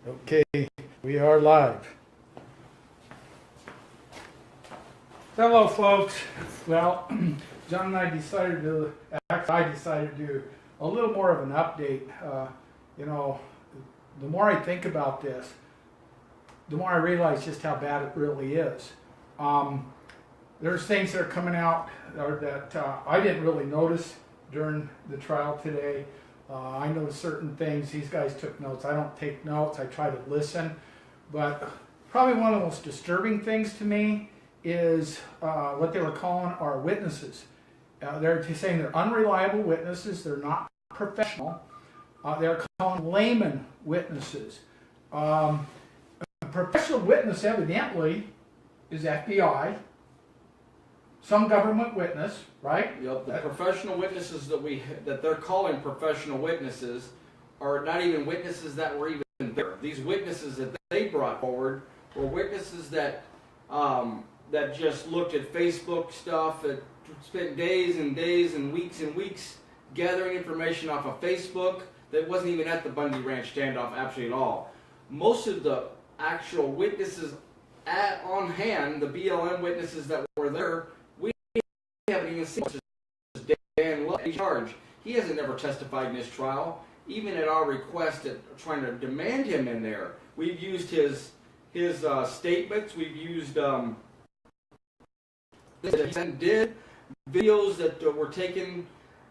Okay, we are live. Hello, folks. Well, John and I decided to do a little more of an update. The more I think about this, the more I realize just how bad it really is. There's things that are coming out that I didn't really notice during the trial today. I noticed certain things. These guys took notes. I don't take notes. I try to listen. But probably one of the most disturbing things to me is what they were calling our witnesses. They're saying they're unreliable witnesses. They're not professional. They're calling layman witnesses. A professional witness evidently is FBI. Some government witness, right? Yep. The professional witnesses that they're calling professional witnesses are not even witnesses that were even there. These witnesses that they brought forward were witnesses that that just looked at Facebook stuff, that spent days and days and weeks gathering information off of Facebook that wasn't even at the Bundy Ranch standoff absolutely at all. Most of the actual witnesses on hand, the BLM witnesses that were there, haven't even seen Dan Love charge. He hasn't ever testified in this trial, even at our request at trying to demand him in there. We've used his statements. We've used did videos that were taken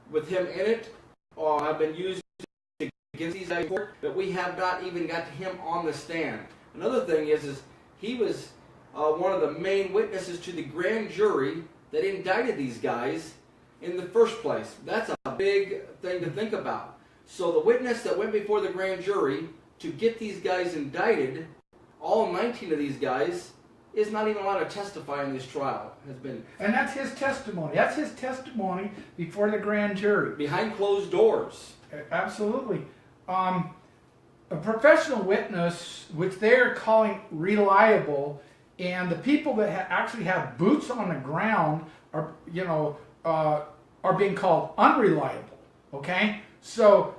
with him in it. Have been used against these guys, but we have not even got him on the stand. Another thing is he was one of the main witnesses to the grand jury that indicted these guys in the first place. That's a big thing to think about. So the witness that went before the grand jury to get these guys indicted, all 19 of these guys, is not even allowed to testify in this trial. And that's his testimony. That's his testimony before the grand jury. Behind closed doors. Absolutely. A professional witness, which they're calling reliable, and the people that actually have boots on the ground are being called unreliable. Okay, so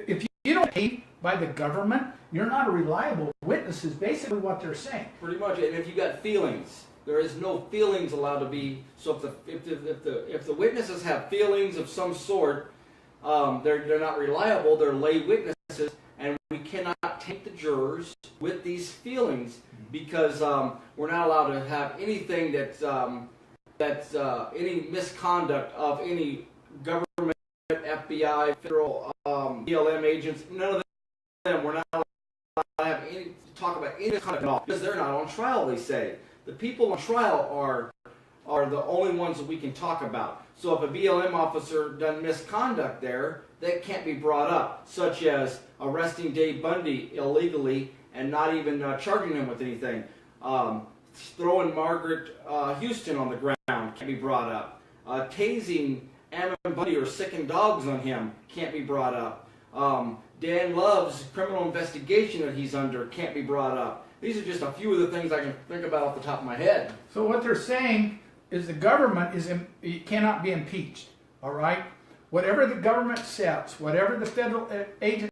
if you don't pay by the government, you're not a reliable witness. Is basically what they're saying. Pretty much. And if you got feelings, there is no feelings allowed to be. So if the witnesses have feelings of some sort, they're not reliable. They're lay witnesses, and we cannot take the jurors with these feelings, because we're not allowed to have anything that's any misconduct of any government, FBI, federal, BLM agents. None of them. We're not allowed to have any to talk about any misconduct at all, because they're not on trial. They say the people on trial are the only ones that we can talk about. So if a BLM officer done misconduct there, that can't be brought up, such as arresting Dave Bundy illegally and not even charging him with anything. Throwing Margaret Houston on the ground can't be brought up. Tasing Ammon Bundy or sicking dogs on him can't be brought up. Dan Love's criminal investigation that he's under can't be brought up. These are just a few of the things I can think about off the top of my head. So what they're saying is the government cannot be impeached. All right, whatever the government says, whatever the federal agents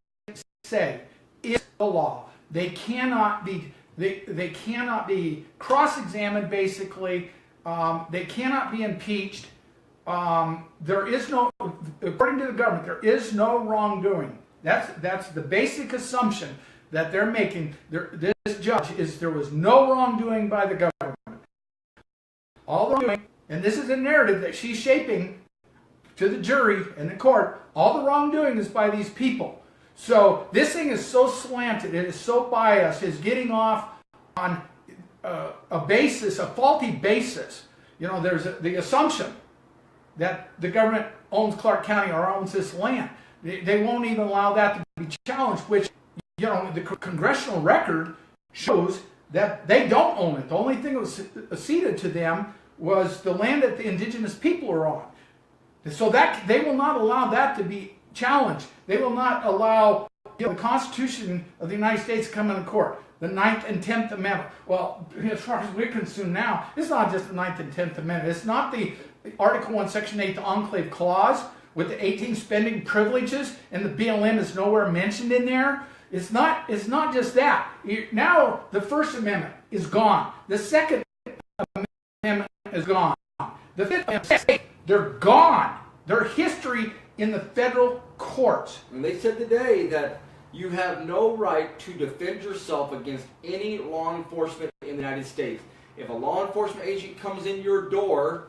say, is the law. They cannot be. They cannot be cross-examined. Basically, they cannot be impeached. There is no, according to the government, there is no wrongdoing. That's the basic assumption that they're making. This judge is there was no wrongdoing by the government. All the wrongdoing, and this is a narrative that she's shaping to the jury and the court. All the wrongdoing is by these people. So this thing is so slanted, it is so biased, it's getting off on a basis, a faulty basis. There's the assumption that the government owns Clark County or owns this land. They won't even allow that to be challenged, which, the congressional record shows that they don't own it. The only thing that was ceded to them was the land that the indigenous people are on. So that they will not allow that to be challenged. They will not allow the Constitution of the United States to come into court. The 9th and 10th Amendment. Well, as far as we're concerned now, it's not just the 9th and 10th Amendment. It's not the Article 1, Section 8, the Enclave Clause with the 18 spending privileges, and the BLM is nowhere mentioned in there. It's not just that. Now the First Amendment is gone. The Second Amendment is gone. The Fifth Amendment, they're gone. They're history in the federal courts. And they said today that you have no right to defend yourself against any law enforcement in the United States. If a law enforcement agent comes in your door,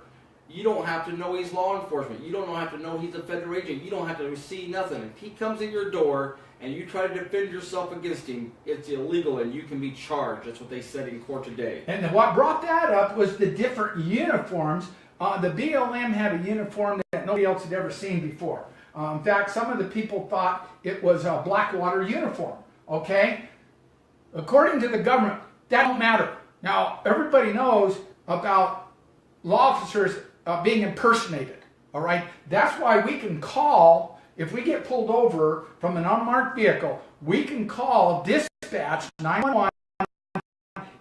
you don't have to know he's law enforcement. You don't have to know he's a federal agent. You don't have to see nothing. If he comes in your door and you try to defend yourself against him, it's illegal and you can be charged. That's what they said in court today. And what brought that up was the different uniforms. The BLM had a uniform that nobody else had ever seen before. In fact, some of the people thought it was a Blackwater uniform. Okay? According to the government, that don't matter. Now, everybody knows about law officers being impersonated. All right? That's why we can call, if we get pulled over from an unmarked vehicle, we can call dispatch 911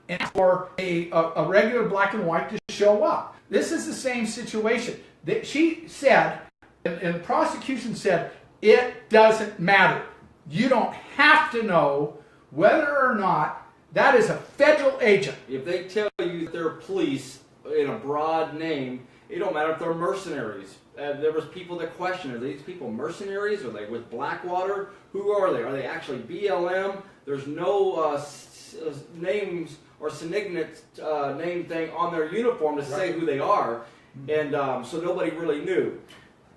and for a regular black and white to show up. This is the same situation. She said, and the prosecution said, it doesn't matter. You don't have to know whether or not that is a federal agent. If they tell you that they're police in a broad name, it don't matter if they're mercenaries. There was people that questioned, are these people mercenaries? Are they with Blackwater? Who are they? Are they actually BLM? There's no names or signet name thing on their uniform to say who they are. And so nobody really knew.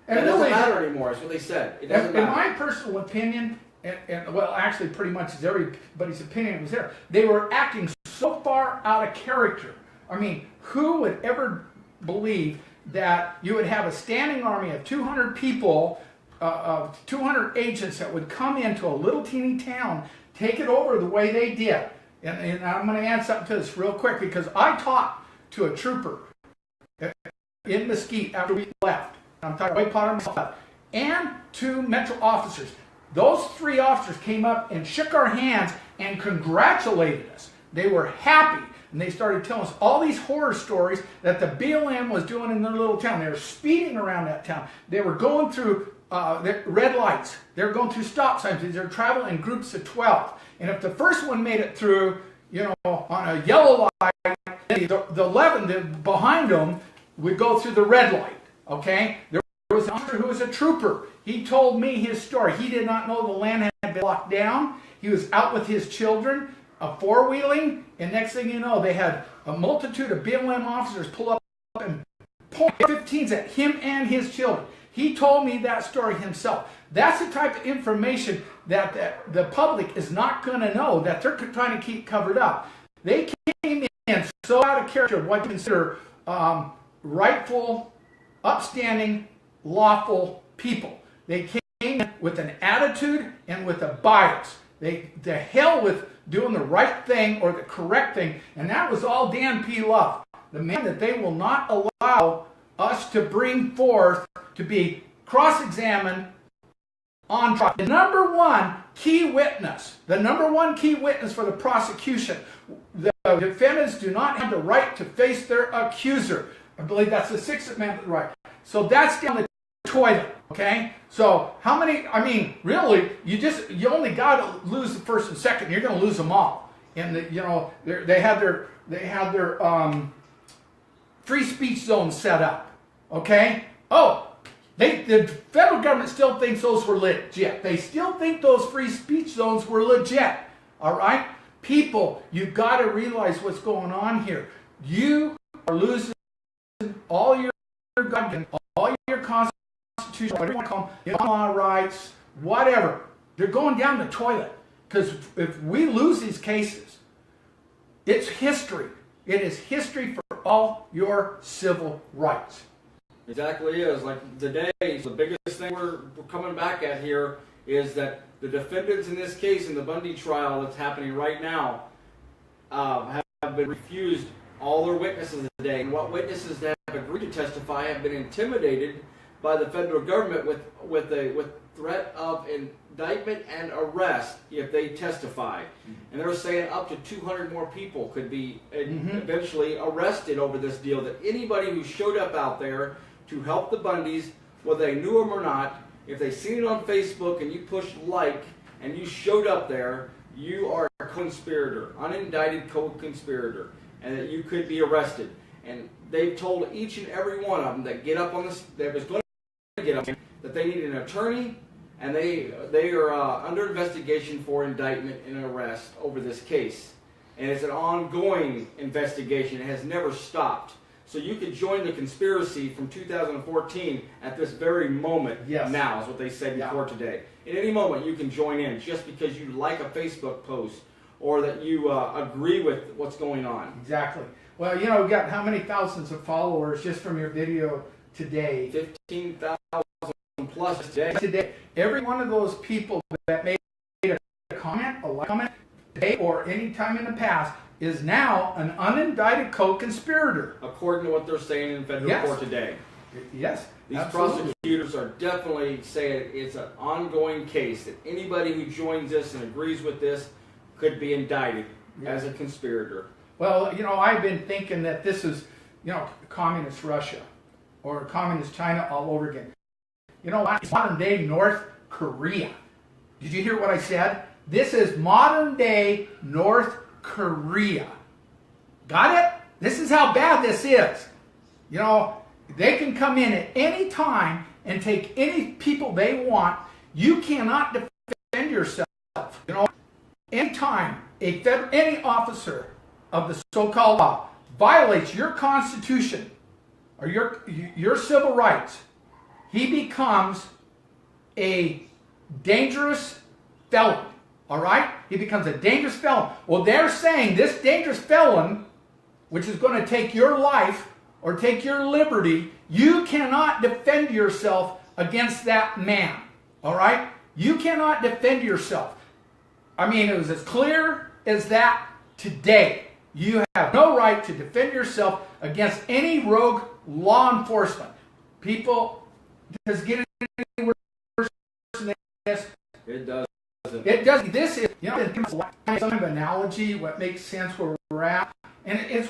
And it doesn't matter anymore, is what they said. It doesn't matter. In my personal opinion, and well, actually pretty much as everybody's opinion was there, they were acting so far out of character. I mean, who would ever believe that you would have a standing army of 200 people, 200 agents that would come into a little teeny town, take it over the way they did? And I'm going to add something to this real quick, because I talked to a trooper in Mesquite after we left. I'm talking way part of myself, and 2 Metro officers. Those 3 officers came up and shook our hands and congratulated us. They were happy, and they started telling us all these horror stories that the BLM was doing in their little town. They were speeding around that town. They were going through red lights. They were going through stop signs. They were traveling in groups of 12. And if the first one made it through, on a yellow light, the 11 behind them would go through the red light. Okay? There was an officer who was a trooper. He told me his story. He did not know the land had been locked down. He was out with his children, four-wheeling, and next thing you know, they had a multitude of BLM officers pull up and point 15s at him and his children. He told me that story himself. That's the type of information that the public is not going to know, that they're trying to keep covered up. They came in so out of character of what you consider rightful, upstanding, lawful people. They came in with an attitude and with a bias. The hell with doing the right thing or the correct thing, and that was all Dan P. Love, the man that they will not allow us to bring forth to be cross-examined on trial. The number one key witness for the prosecution, the defendants do not have the right to face their accuser. I believe that's the Sixth Amendment right. So that's down the toilet, okay? So how many, really, you only got to lose the first and second. You're going to lose them all. And, they had their free speech zones set up, okay? Oh, the federal government still thinks those were legit. They still think those free speech zones were legit, all right? People, you've got to realize what's going on here. You are losing all your all your constitutional, whatever you want to call them, law rights, whatever. They're going down the toilet. Because if we lose these cases, it's history. It is history for all your civil rights. Exactly is. Like today, the biggest thing we're coming back at here is that the defendants in this case, in the Bundy trial that's happening right now, have been refused all their witnesses today. And what witnesses that have agreed to testify have been intimidated by the federal government with threat of indictment and arrest if they testify. And they're saying up to 200 more people could be eventually arrested over this deal. That anybody who showed up out there to help the Bundys, whether they knew them or not, if they seen it on Facebook and you pushed like and you showed up there, you are a co-conspirator, unindicted co-conspirator, and that you could be arrested. And they've told each and every one of them that get up on this, that was going to get up, that they need an attorney, and they are under investigation for indictment and arrest over this case. And it's an ongoing investigation. It has never stopped. So you could join the conspiracy from 2014 at this very moment. Yes. Now is what they said before today. At any moment you can join in just because you like a Facebook post or that you agree with what's going on. Exactly. Well, you know, we've got how many thousands of followers just from your video today? 15,000 plus today. Every one of those people that made a comment, a like comment today or any time in the past is now an unindicted co-conspirator. According to what they're saying in federal court today. Yes. These absolutely. prosecutors are definitely saying it's an ongoing case, that anybody who joins this and agrees with this could be indicted as a conspirator. Well, you know, I've been thinking that this is, you know, communist Russia or communist China all over again. You know, it's modern day North Korea. Did you hear what I said? This is modern day North Korea. Got it? This is how bad this is. You know, they can come in at any time and take any people they want. You cannot defend yourself. You know, anytime any officer of the so-called law violates your Constitution or your civil rights, he becomes a dangerous felon. All right? He becomes a dangerous felon. Well, they're saying this dangerous felon, which is going to take your life or take your liberty, you cannot defend yourself against that man. All right? You cannot defend yourself. I mean, it was as clear as that today. You have no right to defend yourself against any rogue law enforcement. People just get any worse than this. It does. It does. This is, you know, it's some kind of analogy, what makes sense where we're at, and it's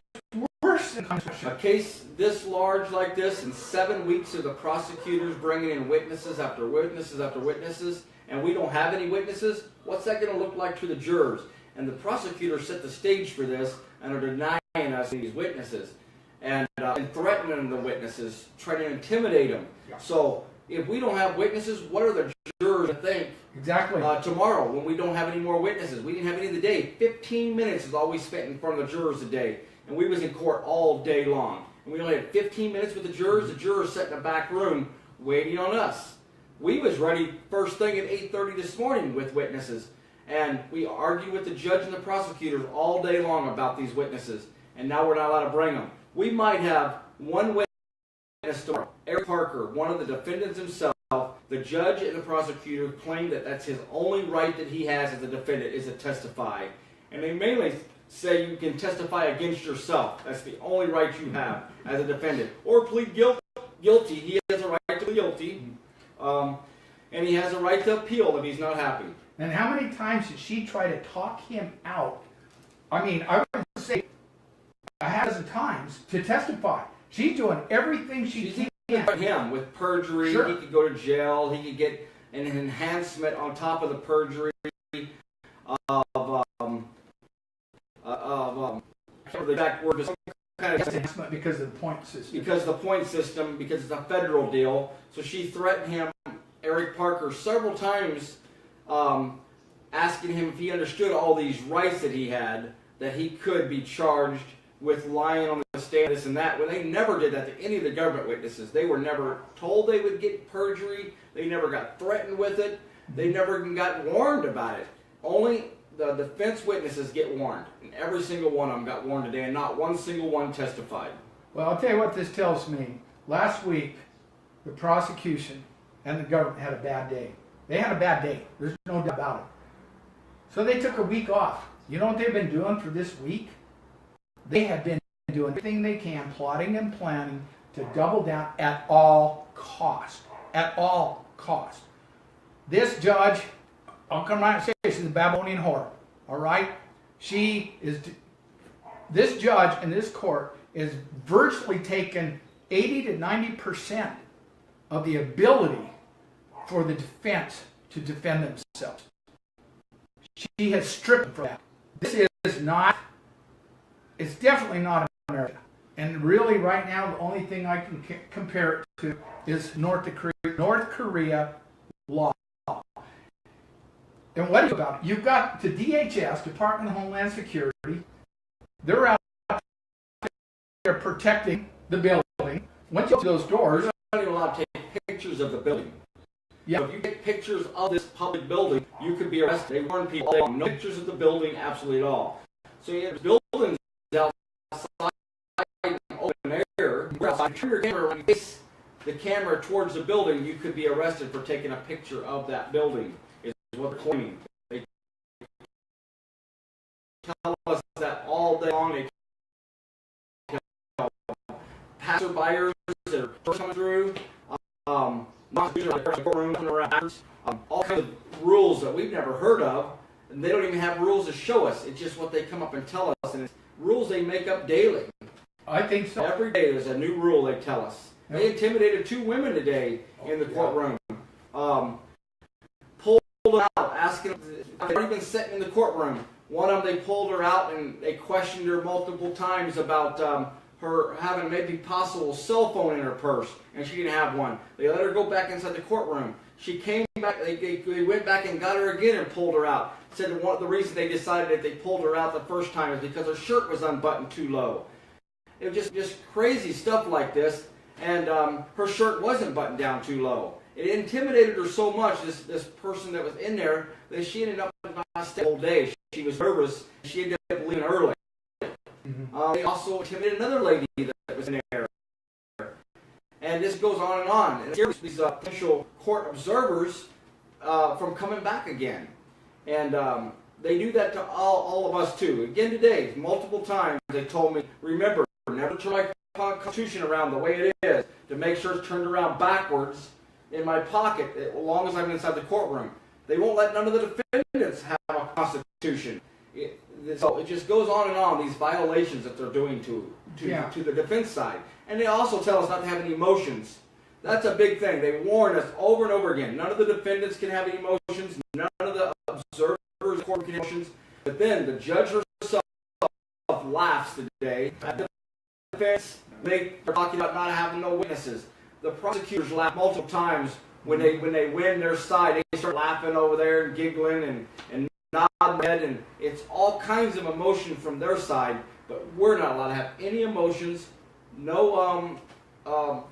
worse than a case this large like this, in 7 weeks of the prosecutors bringing in witnesses after witnesses after witnesses, and we don't have any witnesses. What's that going to look like to the jurors? And the prosecutors set the stage for this and are denying us these witnesses and threatening the witnesses, trying to intimidate them. Yeah. So if we don't have witnesses, what are the jurors to think? Exactly. Tomorrow, when we don't have any more witnesses, we didn't have any of the day. 15 minutes is all we spent in front of the jurors a day, and we was in court all day long. And we only had 15 minutes with the jurors. The jurors sat in the back room waiting on us. We was ready first thing at 8:30 this morning with witnesses, and we argued with the judge and the prosecutors all day long about these witnesses, and now we're not allowed to bring them. We might have one witness tomorrow. Eric Parker, one of the defendants himself. The judge and the prosecutor claim that that's his only right that he has as a defendant is to testify. And they mainly say you can testify against yourself. That's the only right you have as a defendant. Or plead guilty. He has a right to plead guilty. And he has a right to appeal if he's not happy. And how many times did she try to talk him out? I mean, I would say a half dozen times to testify. She's doing everything she can. Him with perjury, sure. He could go to jail. He could get an enhancement on top of the perjury of the exact word, some kind of enhancement because of the point system. Because the point system, because it's a federal deal. So she threatened him, Eric Parker, several times, asking him if he understood all these rights that he had, that he could be charged with lying on the stand, this and that, when they never did that to any of the government witnesses. They were never told they would get perjury. They never got threatened with it. They never even got warned about it. Only the defense witnesses get warned. And every single one of them got warned today, and not one single one testified. Well, I'll tell you what this tells me. Last week, the prosecution and the government had a bad day. They had a bad day. There's no doubt about it. So they took a week off. You know what they've been doing for this week? They have been doing everything they can, plotting and planning to double down at all cost. At all cost. This judge, I'll come right and say she's a Babylonian whore. All right? This judge in this court is virtually taken 80 to 90% of the ability for the defense to defend themselves. She has stripped them from that. This is not, it's definitely not America. And really right now the only thing I can compare it to is North Korea law. And what about it? You've got the DHS, Department of Homeland Security, they're out there protecting the building. Once you open those doors, you're not even allowed to take pictures of the building. Yeah. So if you take pictures of this public building, you could be arrested. They warn people all day long, no pictures of the building, absolutely at all. So you have buildings outside in open air. Outside, turn your camera around, face the camera towards the building, you could be arrested for taking a picture of that building, is what they're claiming. They tell us that all day long. They tell passerbyers that are coming through, courtroom around, all kinds of rules that we've never heard of, and they don't even have rules to show us. It's just what they come up and tell us, and it's rules they make up daily. I think so. Every day there's a new rule they tell us. They intimidated 2 women today in the courtroom. Pulled them out, asking them, they've already been sitting in the courtroom. One of them, they pulled her out and they questioned her multiple times about her having maybe possible cell phone in her purse, and she didn't have one. They let her go back inside the courtroom. She came back, they went back and got her again and pulled her out. Said that one of the reasons they decided that they pulled her out the first time is because her shirt was unbuttoned too low. It was just crazy stuff like this, and her shirt wasn't buttoned down too low. It intimidated her so much, this person that was in there, that she ended up not staying the whole day. She was nervous. She ended up leaving early. They also intimidated another lady that was in there. And this goes on and on. And it scares these potential court observers from coming back again. And they do that to all of us too. Again today, multiple times they told me, remember, never turn my Constitution around the way it is, to make sure it's turned around backwards in my pocket as long as I'm inside the courtroom. They won't let none of the defendants have a Constitution. So it just goes on and on, these violations that they're doing to the defense side. And they also tell us not to have any emotions. That's a big thing. They warn us over and over again. None of the defendants can have any emotions. None of the observers in the court can have emotions. But then the judge herself laughs today at the defense. They are talking about not having no witnesses. The prosecutors laugh multiple times when they win their side. They start laughing over there and giggling and nodding their head, and it's all kinds of emotion from their side. But we're not allowed to have any emotions, no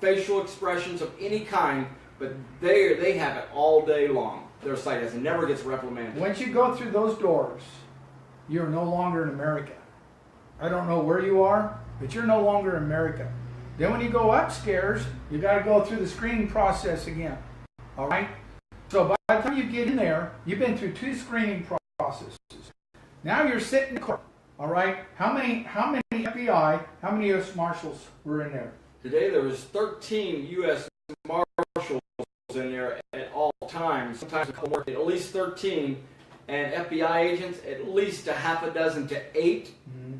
facial expressions of any kind. But they have it all day long. Their side never gets reprimanded. Once you go through those doors, you're no longer in America. I don't know where you are, but you're no longer in America. Then when you go upstairs, you got to go through the screening process again. All right? So by the time you get in there, you've been through 2 screening processes. Now you're sitting in court. All right? How many FBI, how many U.S. Marshals were in there? Today there was 13 U.S. Marshals in there at all times. Sometimes a couple more, at least 13. And FBI agents, at least a half a dozen to 8,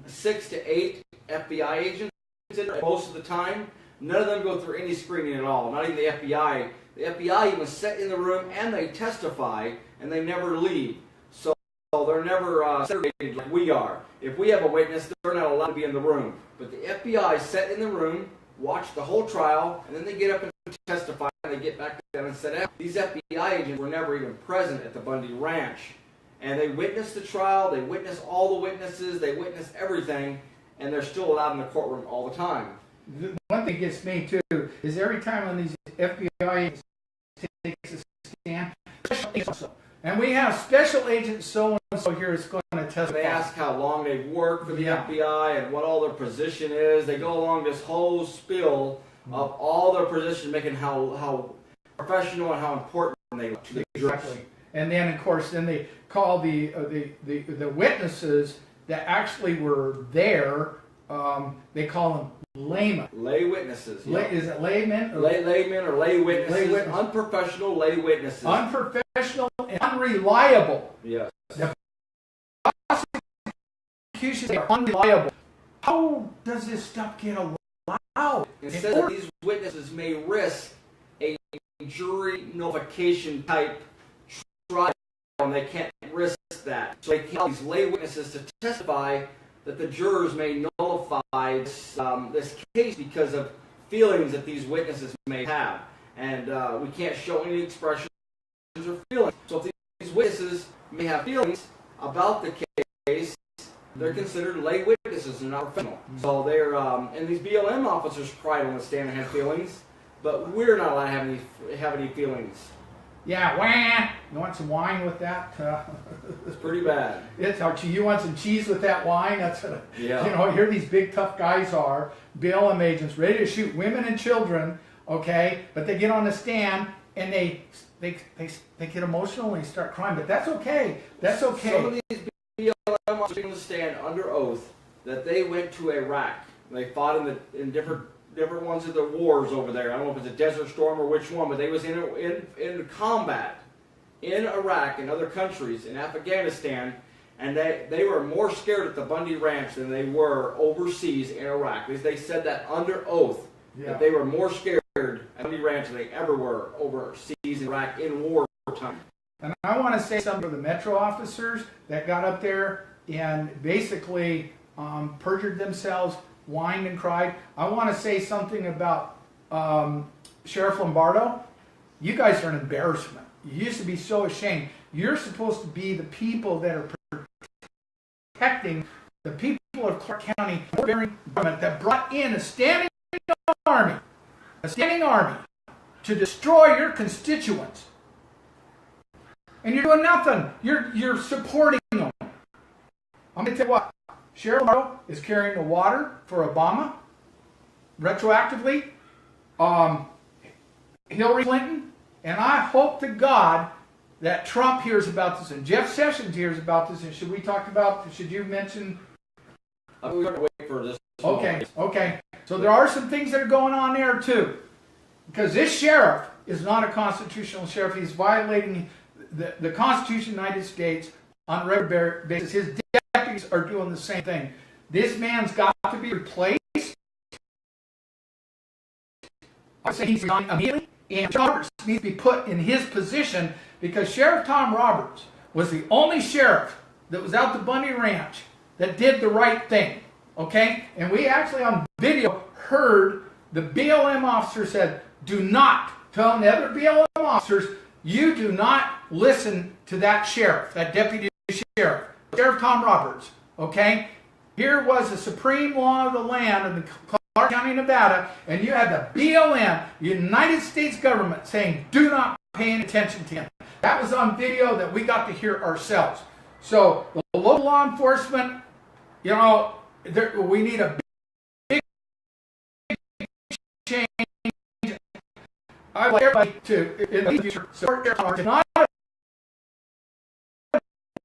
6 to 8 FBI agents in there most of the time. None of them go through any screening at all, not even the FBI. The FBI even sit in the room and they testify, and they never leave. So they're never segregated like we are. If we have a witness, they're not allowed to be in the room. But the FBI sit in the room, watch the whole trial, and then they get up and testify, and they get back down and sit down. These FBI agents were never even present at the Bundy Ranch. And they witnessed the trial, they witnessed all the witnesses, they witnessed everything, and they're still allowed in the courtroom all the time. The one thing that gets me too is every time when these FBI agents take a stand, and we have special agent so and so here is going to testify. They ask how long they've worked for the FBI and what all their position is. They go along this whole spiel of all their positions, making how professional and how important they are to the jurors. Exactly. And then, of course, they call the witnesses that actually were there. They call them laymen. Lay witnesses. Yeah. Is it laymen? Laymen or lay witnesses. Lay witnesses. Unprofessional lay witnesses. Unprofessional and unreliable. Yes. The prosecutions are unreliable. How does this stuff get allowed? Instead of these witnesses may risk a jury nullification type trial and they can't risk that. So they can't allow these lay witnesses to testify that the jurors may nullify this case because of feelings that these witnesses may have. And we can't show any expressions or feelings. So if these witnesses may have feelings about the case, they're considered lay witnesses and not professional. So they're, and these BLM officers cried on the stand and had feelings, but we're not allowed to have any feelings. Yeah, wah! You want some wine with that? It's pretty bad. You want some cheese with that wine? That's what, yeah. You know, here these big tough guys are, BLM agents, ready to shoot women and children, okay? But they get on the stand and they get emotional and they start crying. But that's okay. That's okay. Some of these BLM officers on the stand under oath that they went to Iraq. They fought in different ones of the wars over there. I don't know if it's a Desert Storm or which one, but they was in combat in Iraq and other countries, in Afghanistan, and they were more scared at the Bundy Ranch than they were overseas in Iraq. They said that under oath, that they were more scared at Bundy Ranch than they ever were overseas in Iraq in wartime. And I want to say something to the Metro officers that got up there and basically perjured themselves, whined and cried. I want to say something about Sheriff Lombardo. You guys are an embarrassment. You used to be so ashamed. You're supposed to be the people that are protecting the people of Clark County government that brought in a standing army to destroy your constituents. And you're doing nothing. You're supporting them. I'm going to tell you what. Sheriff Lombardo is carrying the water for Obama, retroactively, Hillary Clinton, and I hope to God that Trump hears about this and Jeff Sessions hears about this. And should you mention? We're going to wait for this. Okay. So there are some things that are going on there too, because this sheriff is not a constitutional sheriff. He's violating the Constitution of the United States on a regular basis. His deputies are doing the same thing. This man's got to be replaced. I say he's resigning immediately, and Roberts needs to be put in his position because Sheriff Tom Roberts was the only sheriff that was out the Bundy Ranch that did the right thing. Okay? And we actually on video heard the BLM officer said, do not tell the other BLM officers, you do not listen to that sheriff, that deputy sheriff, Sheriff Tom Roberts, okay? Here was the supreme law of the land in Clark County, Nevada, and you had the BLM, United States government, saying, do not pay any attention to him. That was on video that we got to hear ourselves. So the local law enforcement, you know, we need a big change. I'd like everybody to, in the future, support their heart, not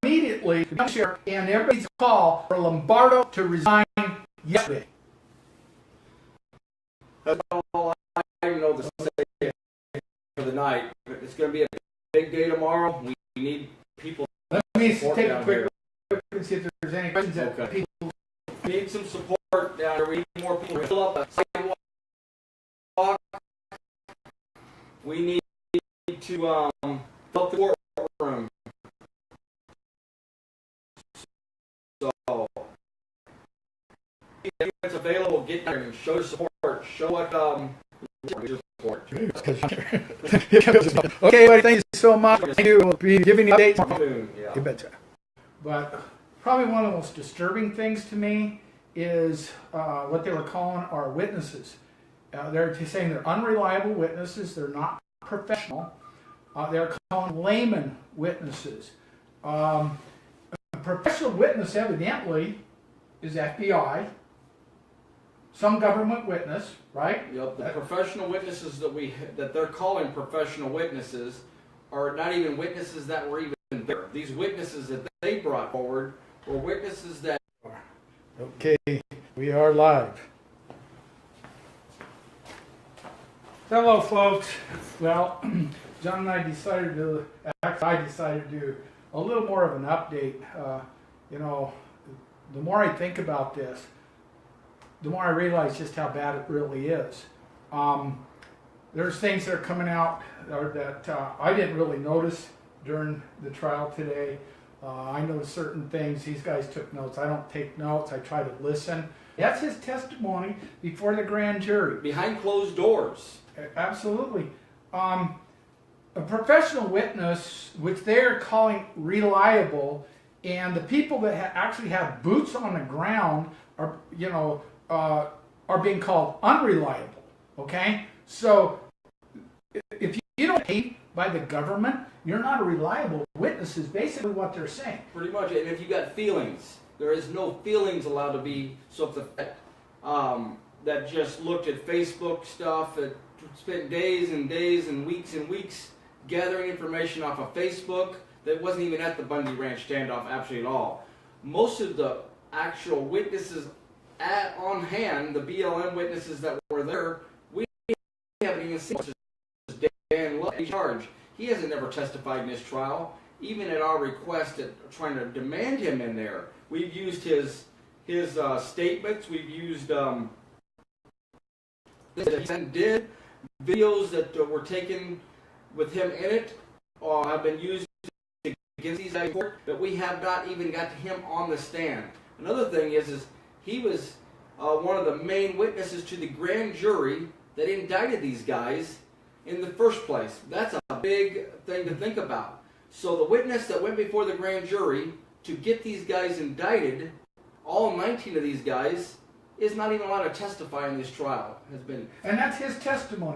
immediately become sheriff, and everybody's call for Lombardo to resign yesterday. That's all I know to say for the night. It's going to be a big day tomorrow. We need people. Let me take a quick look and see if there's any questions that people need some support down here. We need more people to fill up the sidewalk. We need to fill up the courtroom. So, if it's available, get there and show support. Show what support. Okay, buddy, thank you so much. Thank you. We'll be giving you updates. Yeah. You betcha. But probably one of the most disturbing things to me is what they were calling our witnesses. They're saying they're unreliable witnesses. They're not professional. They're calling layman witnesses. A professional witness evidently is FBI, some government witness, right? Yep. The professional witnesses that they're calling professional witnesses are not even witnesses that were even there. These witnesses that they brought forward were witnesses that. Okay, we are live. Hello, folks. Well, John and I decided to do a little more of an update. You know, the more I think about this, the more I realize just how bad it really is. There's things that are coming out that I didn't really notice during the trial today. I know certain things. These guys took notes. I don't take notes. I try to listen. That's his testimony before the grand jury. Behind closed doors. Absolutely. A professional witness, which they're calling reliable, and the people that actually have boots on the ground are, are being called unreliable. Okay, so if you don't pay by the government, you're not a reliable witness. Is basically what they're saying. Pretty much. And if you got feelings, there is no feelings allowed to be. So if the that just looked at Facebook stuff, that spent days and days and weeks gathering information off of Facebook that wasn't even at the Bundy Ranch standoff actually at all. Most of the actual witnesses on hand, the BLM witnesses that were there, we haven't even seen. Dan Love, charge. He hasn't never testified in this trial, even at our request at trying to demand him in there. We've used his statements. We've used did videos that were taken with him in it, have been used against these guys, but we have not even got him on the stand. Another thing is he was one of the main witnesses to the grand jury that indicted these guys in the first place. That's a big thing to think about. So the witness that went before the grand jury to get these guys indicted, all 19 of these guys, is not even allowed to testify in this trial. And that's his testimony.